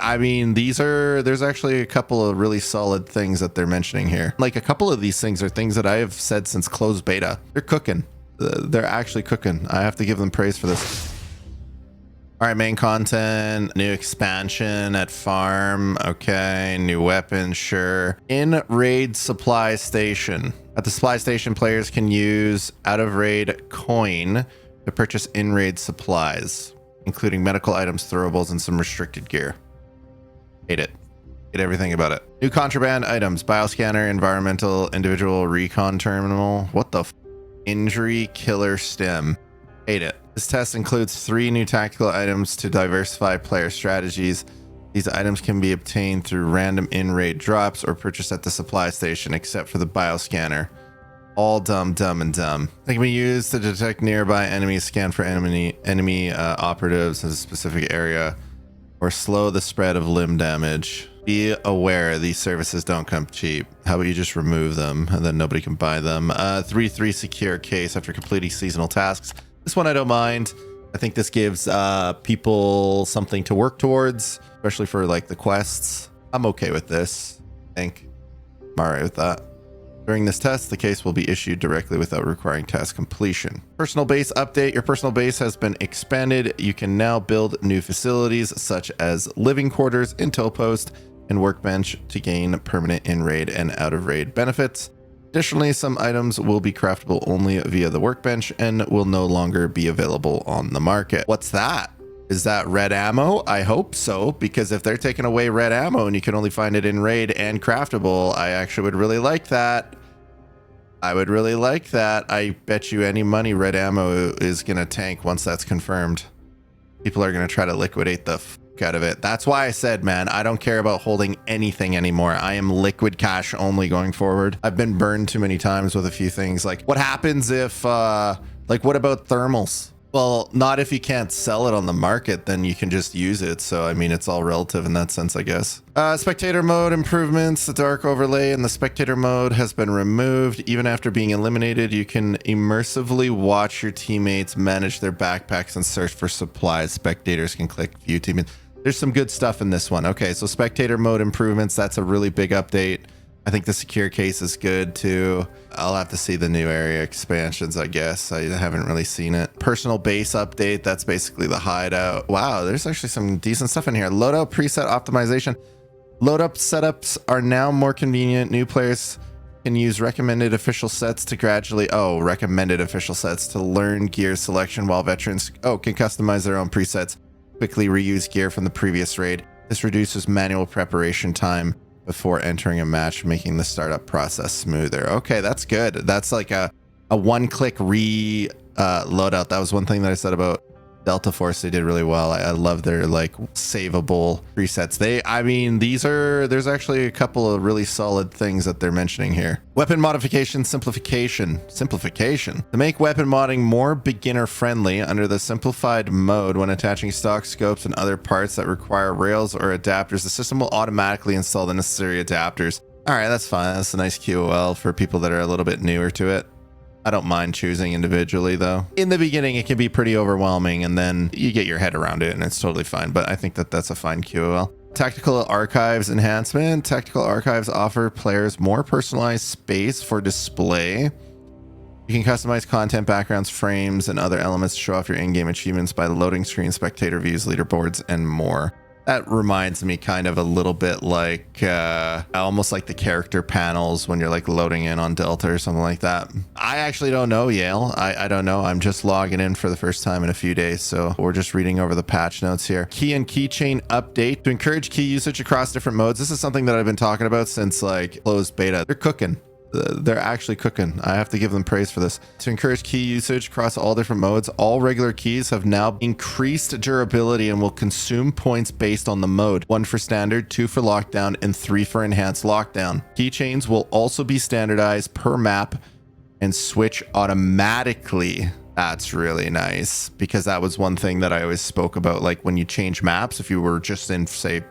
I mean, there's actually a couple of really solid things that they're mentioning here. Like a couple of these things are things that I have said since closed beta. They're cooking. They're actually cooking. I have to give them praise for this. All right, main content, new expansion at farm. Okay, new weapon, sure. In raid supply station. At the supply station, players can use out of raid coin to purchase in raid supplies, including medical items, throwables, and some restricted gear. Hate it. Hate everything about it. New contraband items, bioscanner, environmental, individual recon terminal. What the f? Injury killer stem. Hate it. This test includes 3 new tactical items to diversify player strategies. These items can be obtained through random in-raid drops or purchased at the supply station, except for the bioscanner. All dumb, dumb, and dumb. They can be used to detect nearby enemies, scan for enemy operatives in a specific area, or slow the spread of limb damage. Be aware these services don't come cheap. How about you just remove them and then nobody can buy them? 3-3 secure case after completing seasonal tasks. This one I don't mind. I think this gives people something to work towards, especially for like the quests. I'm okay with this. I think I'm all right with that. During this test, the case will be issued directly without requiring task completion. Personal base update. Your personal base has been expanded. You can now build new facilities such as living quarters, intel post, and workbench to gain permanent in-raid and out-of-raid benefits. Additionally, some items will be craftable only via the workbench and will no longer be available on the market. What's that? Is that red ammo? I hope so, because if they're taking away red ammo and you can only find it in raid and craftable, I actually would really like that. I would really like that. I bet you any money red ammo is going to tank once that's confirmed. People are going to try to liquidate the fuck out of it. That's why I said, man, I don't care about holding anything anymore. I am liquid cash only going forward. I've been burned too many times with a few things. Like what happens if, like what about thermals? Well, not if you can't sell it on the market, then you can just use it. So, I mean, it's all relative in that sense, I guess. Spectator mode improvements. The dark overlay in the spectator mode has been removed. Even after being eliminated, you can immersively watch your teammates manage their backpacks and search for supplies. Spectators can click view teammates. There's some good stuff in this one. Okay, so spectator mode improvements. That's a really big update. I think the secure case is good too. I'll have to see the new area expansions, I guess. I haven't really seen it. Personal base update. That's basically the hideout. Wow, there's actually some decent stuff in here. Loadout preset optimization. Loadout setups are now more convenient. New players can use recommended official sets to recommended official sets to learn gear selection, while veterans can customize their own presets. Quickly reuse gear from the previous raid. This reduces manual preparation time before entering a match, making the startup process smoother. Okay, that's good. That's like a one-click loadout. That was one thing that I said about Delta Force. They did really well. I love their like savable presets. There's actually a couple of really solid things that they're mentioning here. Weapon modification simplification. To make weapon modding more beginner friendly, under the simplified mode, when attaching stock scopes and other parts that require rails or adapters, the system will automatically install the necessary adapters. All right, that's fine. That's a nice QOL for people that are a little bit newer to it. I don't mind choosing individually though. In the beginning, it can be pretty overwhelming and then you get your head around it and it's totally fine. But I think that that's a fine QOL. Tactical archives enhancement. Tactical archives offer players more personalized space for display. You can customize content, backgrounds, frames, and other elements to show off your in-game achievements by loading screen, spectator views, leaderboards, and more. That reminds me kind of a little bit like almost like the character panels when you're like loading in on Delta or something like that. I actually don't know, Yale. I don't know. I'm just logging in for the first time in a few days, so we're just reading over the patch notes here. Key and keychain update to encourage key usage across different modes. This is something that I've been talking about since like closed beta. They're cooking. They're actually cooking. I have to give them praise for this. To encourage key usage across all different modes, all regular keys have now increased durability and will consume points based on the mode. 1 for standard, 2 for lockdown, and 3 for enhanced lockdown. Keychains will also be standardized per map and switch automatically. That's really nice, because that was one thing that I always spoke about. Like when you change maps, if you were just in, say,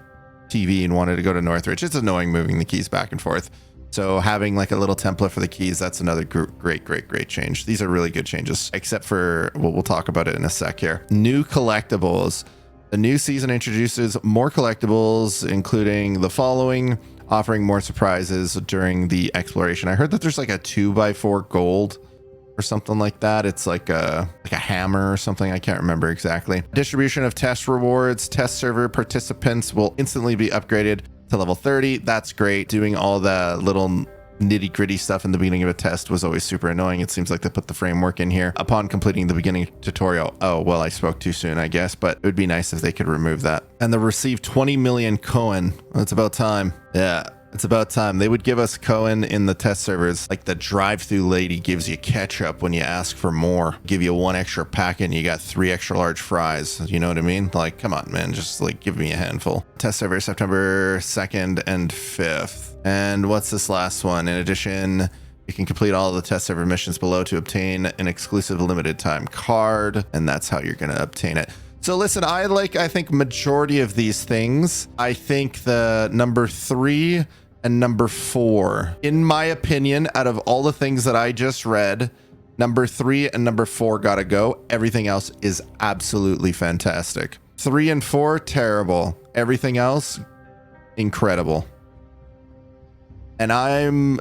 TV and wanted to go to Northridge, it's annoying moving the keys back and forth. So having like a little template for the keys, that's another great change. These are really good changes, except for, well, we'll talk about it in a sec here. New collectibles. The new season introduces more collectibles, including the following, offering more surprises during the exploration. I heard that there's like a 2x4 gold or something like that. It's like a hammer or something. I can't remember exactly. Distribution of test rewards. Test server participants will instantly be upgraded to level 30. That's great. Doing all the little nitty gritty stuff in the beginning of a test was always super annoying. It seems like they put the framework in here upon completing the beginning tutorial. Oh, well, I spoke too soon, I guess, but it would be nice if they could remove that. And they'll receive 20 million coin. It's about time. Yeah. It's about time. They would give us Cohen in the test servers. Like the drive-through lady gives you ketchup when you ask for more. Give you 1 extra packet and you got 3 extra large fries. You know what I mean? Like, come on, man. Just like give me a handful. Test server September 2nd and 5th. And what's this last one? In addition, you can complete all of the test server missions below to obtain an exclusive limited time card. And that's how you're going to obtain it. So listen, I think majority of these things. I think the number 3 and number 4, in my opinion, out of all the things that I just read, number 3 and number 4 gotta go. Everything else is absolutely fantastic. 3 and 4, terrible. Everything else, incredible. And I'm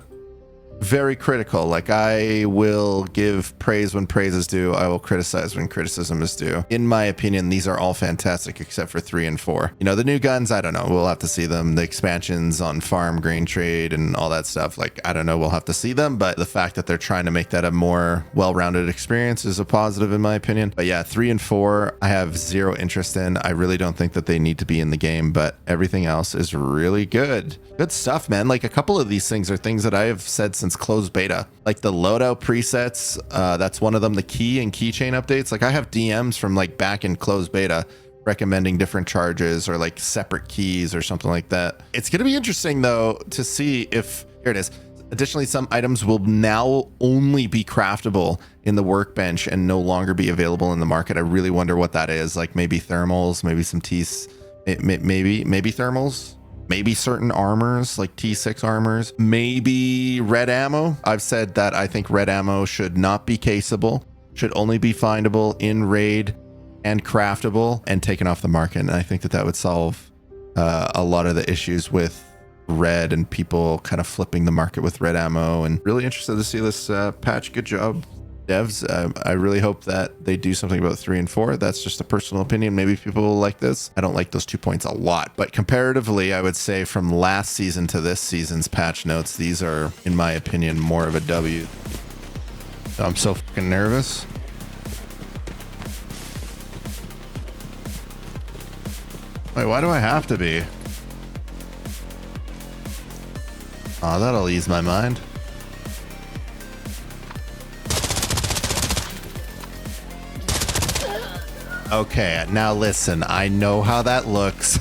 very critical. Like, I will give praise when praise is due. I will criticize when criticism is due. In my opinion, these are all fantastic except for 3 and 4. You know, the new guns, I don't know. We'll have to see them. The expansions on farm, grain trade, and all that stuff. Like, I don't know. We'll have to see them. But the fact that they're trying to make that a more well-rounded experience is a positive in my opinion. But yeah, 3 and 4, I have zero interest in. I really don't think that they need to be in the game, but everything else is really good. Good stuff, man. Like, a couple of these things are things that I have said since closed beta, like the loadout presets. That's one of them. The key and keychain updates. Like, I have DMs from like back in closed beta recommending different charges or like separate keys or something like that. It's going to be interesting though to see if, here it is. Additionally, some items will now only be craftable in the workbench and no longer be available in the market. I really wonder what that is. Like maybe thermals, maybe some T's, maybe thermals. Maybe certain armors like T6 armors, maybe red ammo. I've said that I think red ammo should not be caseable, should only be findable in raid and craftable and taken off the market. And I think that that would solve a lot of the issues with red and people kind of flipping the market with red ammo. And really interested to see this patch. Good job, devs. I really hope that they do something about 3 and 4. That's just a personal opinion. Maybe people will like this. I don't like those 2 points a lot, but comparatively, I would say from last season to this season's patch notes, these are, in my opinion, more of a W. I'm so fucking nervous. Wait, why do I have to be? Oh, that'll ease my mind. Okay, now listen, I know how that looks.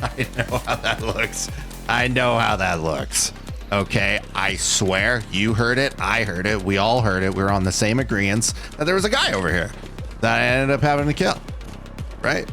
I know how that looks. I know how that looks. Okay, I swear, you heard it, I heard it, we all heard it. We were on the same agreeance that there was a guy over here that I ended up having to kill, right?